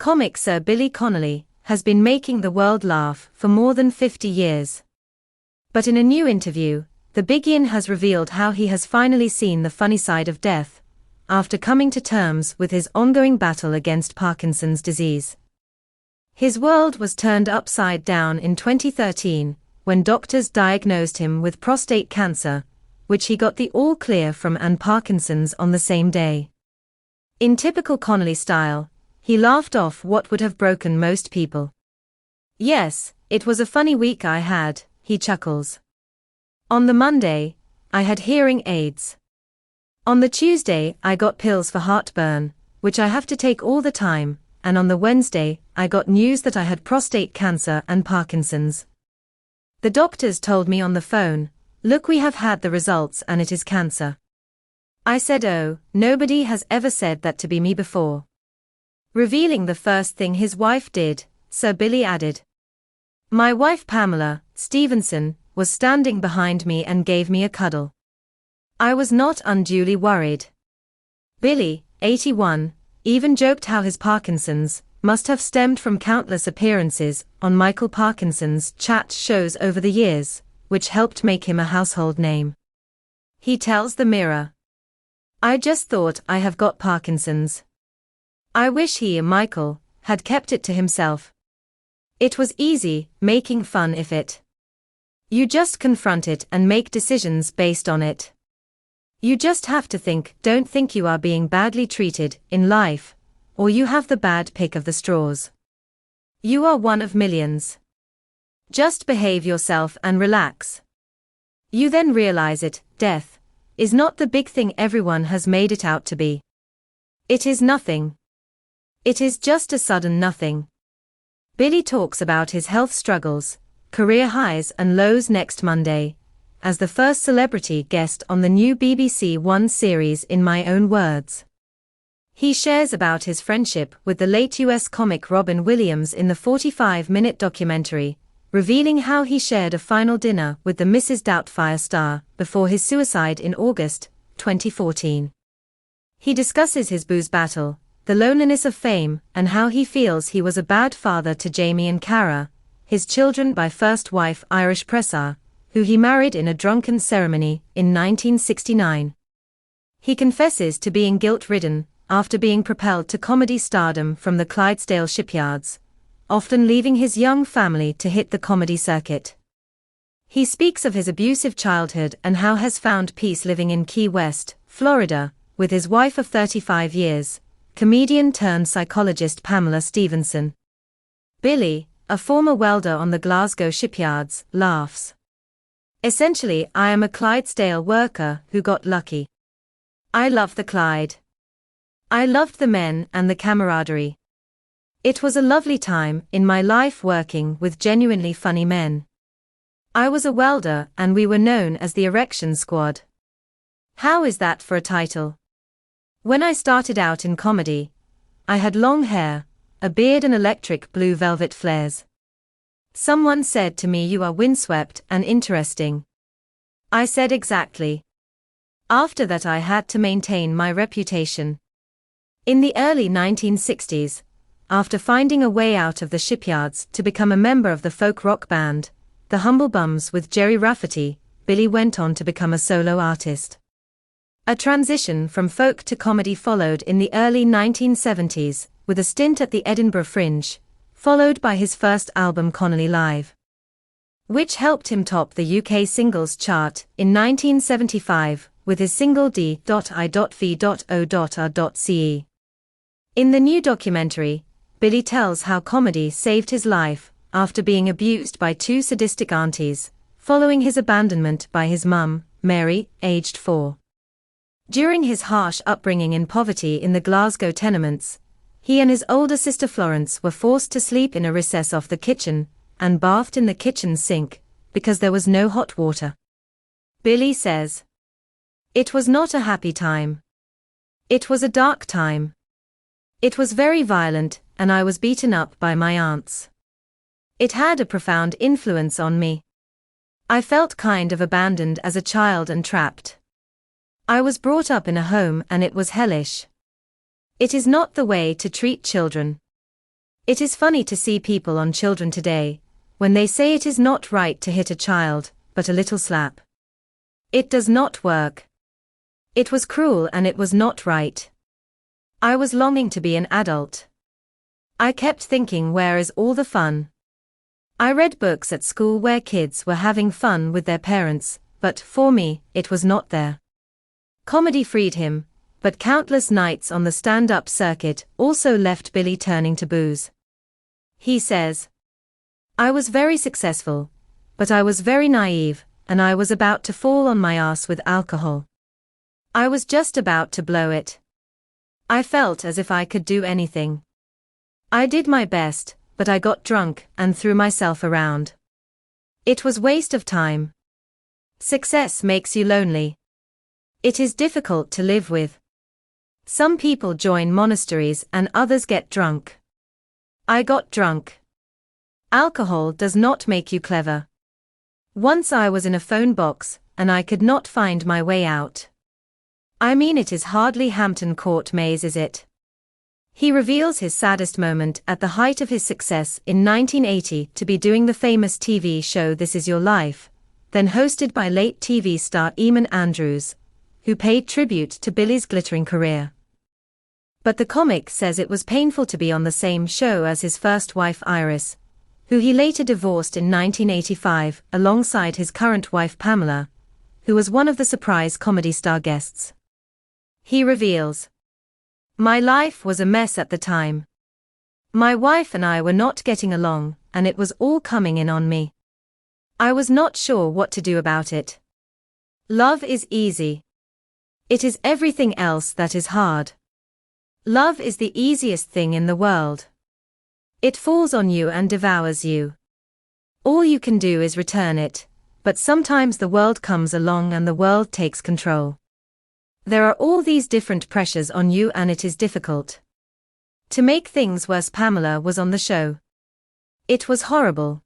Comic Sir Billy Connolly has been making the world laugh for more than 50 years. But in a new interview, the Big Yin has revealed how he has finally seen the funny side of death, after coming to terms with his ongoing battle against Parkinson's disease. His world was turned upside down in 2013, when doctors diagnosed him with prostate cancer, which he got the all-clear from and Parkinson's on the same day. In typical Connolly style, he laughed off what would have broken most people. "Yes, it was a funny week I had," he chuckles. "On the Monday, I had hearing aids. On the Tuesday I got pills for heartburn, which I have to take all the time, and on the Wednesday I got news that I had prostate cancer and Parkinson's. The doctors told me on the phone, 'Look, we have had the results and it is cancer.' I said, 'Oh, nobody has ever said that to me before.'" Revealing the first thing his wife did, Sir Billy added, "My wife Pamela, Stephenson, was standing behind me and gave me a cuddle. I was not unduly worried." Billy, 81, even joked how his Parkinson's must have stemmed from countless appearances on Michael Parkinson's chat shows over the years, which helped make him a household name. He tells the Mirror, "I just thought I have got Parkinson's. I wish he, Michael, had kept it to himself. It was easy, making fun of it. You just confront it and make decisions based on it. You just have to think, don't think you are being badly treated in life, or you have the bad pick of the straws. You are one of millions. Just behave yourself and relax. You then realize death is not the big thing everyone has made it out to be. It is nothing. It is just a sudden nothing." Billy talks about his health struggles, career highs and lows next Monday, as the first celebrity guest on the new BBC One series In My Own Words. He shares about his friendship with the late US comic Robin Williams in the 45-minute documentary, revealing how he shared a final dinner with the Mrs. Doubtfire star before his suicide in August 2014. He discusses his booze battle, the loneliness of fame, and how he feels he was a bad father to Jamie and Cara, his children by first wife Irish Pressar, who he married in a drunken ceremony in 1969. He confesses to being guilt-ridden after being propelled to comedy stardom from the Clydesdale shipyards, often leaving his young family to hit the comedy circuit. He speaks of his abusive childhood and how he has found peace living in Key West, Florida, with his wife of 35 years, comedian-turned-psychologist Pamela Stephenson. Billy, a former welder on the Glasgow shipyards, laughs. "Essentially, I am a Clydesdale worker who got lucky. I love the Clyde. I loved the men and the camaraderie. It was a lovely time in my life working with genuinely funny men. I was a welder and we were known as the Erection Squad. How is that for a title? When I started out in comedy, I had long hair, a beard and electric blue velvet flares. Someone said to me, 'You are windswept and interesting.' I said, 'Exactly.' After that I had to maintain my reputation. In the early 1960s, after finding a way out of the shipyards to become a member of the folk rock band, the Humble Bums with Jerry Rafferty, Billy went on to become a solo artist. A transition from folk to comedy followed in the early 1970s, with a stint at the Edinburgh Fringe, followed by his first album Connolly Live, which helped him top the UK singles chart in 1975 with his single D.I.V.O.R.ce. In the new documentary, Billy tells how comedy saved his life after being abused by two sadistic aunties, following his abandonment by his mum, Mary, aged 4. During his harsh upbringing in poverty in the Glasgow tenements, he and his older sister Florence were forced to sleep in a recess off the kitchen, and bathed in the kitchen sink, because there was no hot water. Billy says, "It was not a happy time. It was a dark time. It was very violent, and I was beaten up by my aunts. It had a profound influence on me. I felt kind of abandoned as a child and trapped. I was brought up in a home and it was hellish. It is not the way to treat children. It is funny to see people on children today, when they say it is not right to hit a child, but a little slap. It does not work. It was cruel and it was not right. I was longing to be an adult. I kept thinking, where is all the fun? I read books at school where kids were having fun with their parents, but for me, it was not there. Comedy freed him, but countless nights on the stand-up circuit also left Billy turning to booze. He says, "I was very successful, but I was very naive, and I was about to fall on my ass with alcohol. I was just about to blow it. I felt as if I could do anything. I did my best, but I got drunk and threw myself around. It was waste of time. Success makes you lonely. It is difficult to live with. Some people join monasteries and others get drunk. I got drunk. Alcohol does not make you clever. Once I was in a phone box, and I could not find my way out. I mean, it is hardly Hampton Court maze, is it?" He reveals his saddest moment at the height of his success in 1980 to be doing the famous TV show This Is Your Life, then hosted by late TV star Eamon Andrews, who paid tribute to Billy's glittering career. But the comic says it was painful to be on the same show as his first wife Iris, who he later divorced in 1985 alongside his current wife Pamela, who was one of the surprise comedy star guests. He reveals, "My life was a mess at the time. My wife and I were not getting along, and it was all coming in on me. I was not sure what to do about it. Love is easy. It is everything else that is hard. Love is the easiest thing in the world. It falls on you and devours you. All you can do is return it, but sometimes the world comes along and the world takes control. There are all these different pressures on you and it is difficult. To make things worse, Pamela was on the show. It was horrible."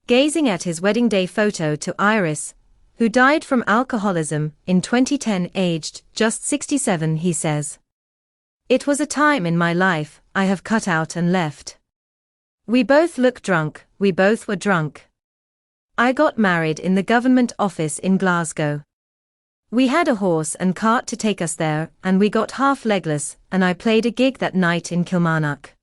Gazing at his wedding day photo to Iris, who died from alcoholism in 2010 aged just 67, he says, "It was a time in my life I have cut out and left. We both look drunk, we both were drunk. I got married in the government office in Glasgow. We had a horse and cart to take us there, and we got half legless, and I played a gig that night in Kilmarnock."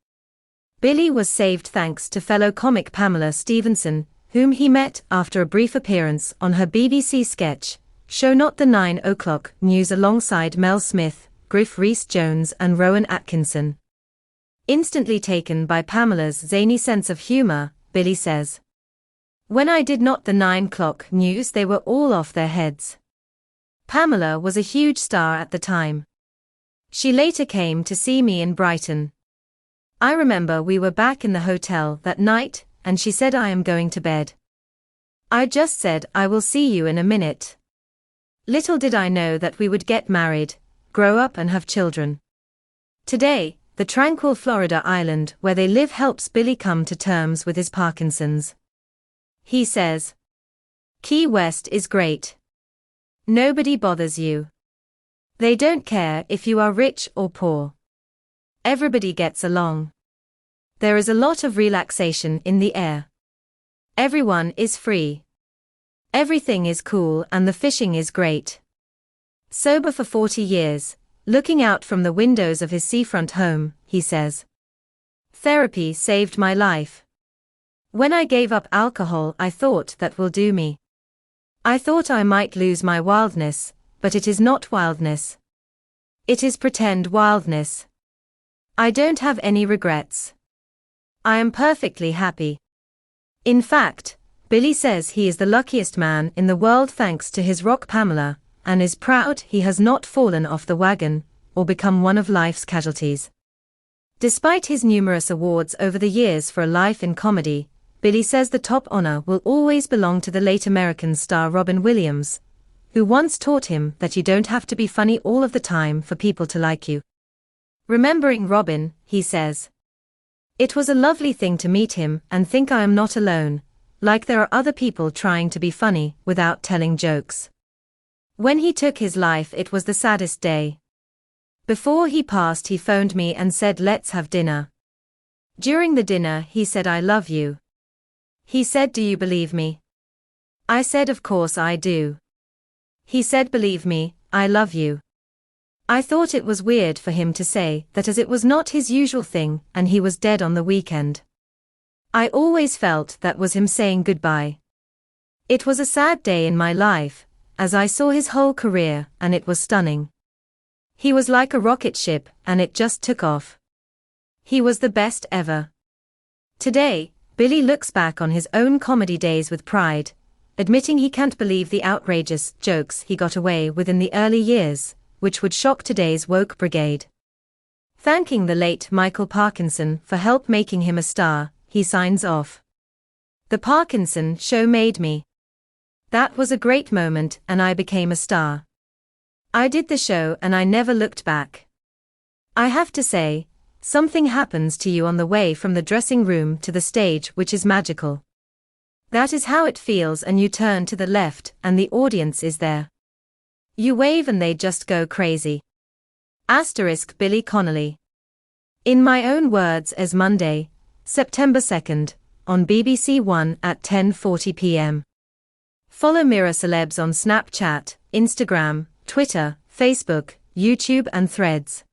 Billy was saved thanks to fellow comic Pamela Stephenson, whom he met after a brief appearance on her BBC sketch show Not the 9 O'Clock News alongside Mel Smith, Griff Rhys-Jones and Rowan Atkinson. Instantly taken by Pamela's zany sense of humour, Billy says, "When I did Not the 9 O'Clock News they were all off their heads." Pamela was a huge star at the time. She later came to see me in Brighton. I remember we were back in the hotel that night, and she said, "I am going to bed." I just said, "I will see you in a minute." Little did I know that we would get married, grow up and have children. Today, the tranquil Florida island where they live helps Billy come to terms with his Parkinson's. He says, "Key West is great. Nobody bothers you. They don't care if you are rich or poor. Everybody gets along. There is a lot of relaxation in the air. Everyone is free. Everything is cool and the fishing is great." Sober for 40 years, looking out from the windows of his seafront home, he says, "Therapy saved my life. When I gave up alcohol I thought that will do me. I thought I might lose my wildness, but it is not wildness. It is pretend wildness. I don't have any regrets. I am perfectly happy." In fact, Billy says he is the luckiest man in the world thanks to his rock Pamela, and is proud he has not fallen off the wagon, or become one of life's casualties. Despite his numerous awards over the years for a life in comedy, Billy says the top honor will always belong to the late American star Robin Williams, who once taught him that you don't have to be funny all of the time for people to like you. Remembering Robin, he says, "It was a lovely thing to meet him and think I am not alone, like there are other people trying to be funny without telling jokes. When he took his life it was the saddest day. Before he passed he phoned me and said let's have dinner. During the dinner he said I love you. He said do you believe me? I said of course I do. He said believe me, I love you. I thought it was weird for him to say that as it was not his usual thing and he was dead on the weekend. I always felt that was him saying goodbye. It was a sad day in my life, as I saw his whole career and it was stunning. He was like a rocket ship and it just took off. He was the best ever. Today, Billy looks back on his own comedy days with pride, admitting he can't believe the outrageous jokes he got away with in the early years, which would shock today's woke brigade. Thanking the late Michael Parkinson for help making him a star, he signs off. The Parkinson Show made me. That was a great moment and I became a star. I did the show and I never looked back. I have to say, something happens to you on the way from the dressing room to the stage which is magical. That is how it feels and you turn to the left and the audience is there. You wave and they just go crazy. * Billy Connolly. In my own words as Monday, September 2nd, on BBC One at 10:40 p.m. Follow Mirror Celebs on Snapchat, Instagram, Twitter, Facebook, YouTube and Threads.